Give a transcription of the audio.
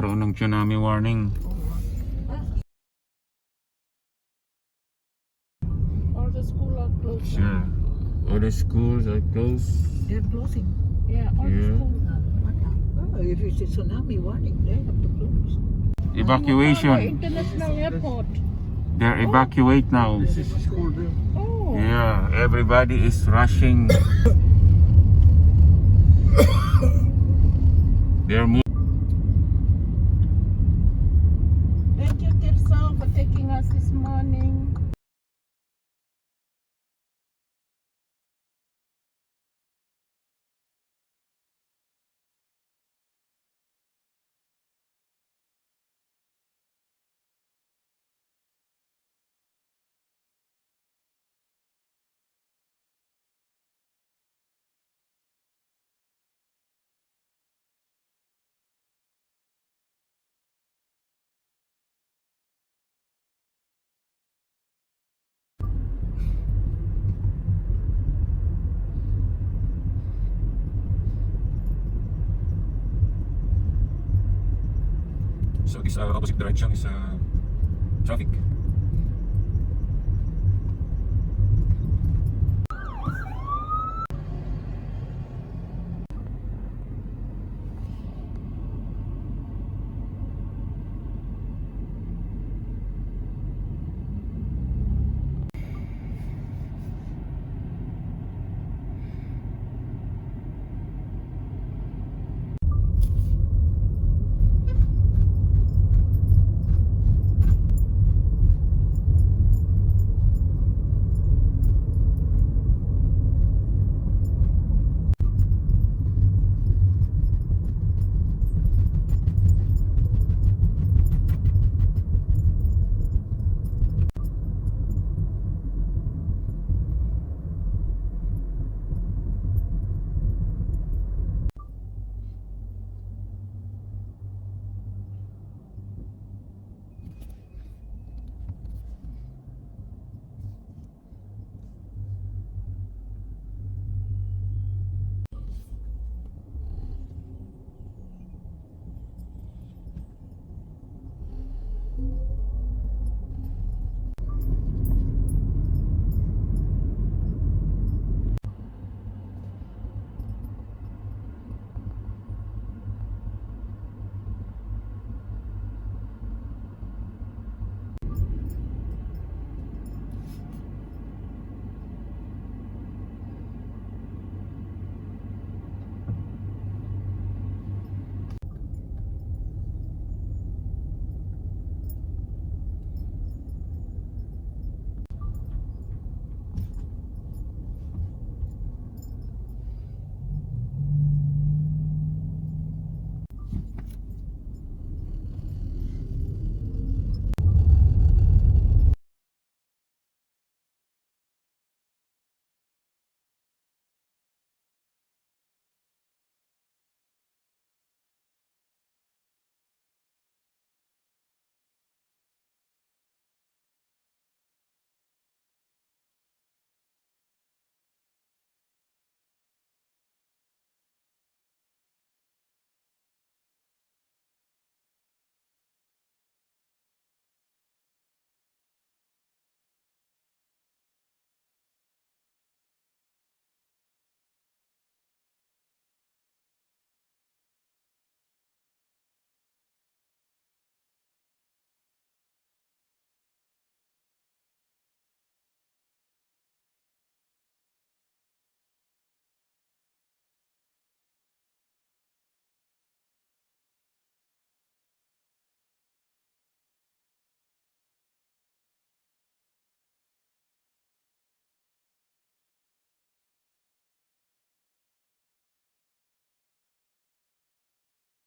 magkaroon ng tsunami warning. All the school are closed. Yeah. All the schools are closed. They're closing. Yeah, all the Yeah. school. Oh, if it's a tsunami warning, they have to close. Evacuation. International Airport. They're evacuate now. This is school there. Oh. Yeah, everybody is rushing. They're moving. Thank you, Tirsa, for taking us this morning. So this opposite direction is traffic.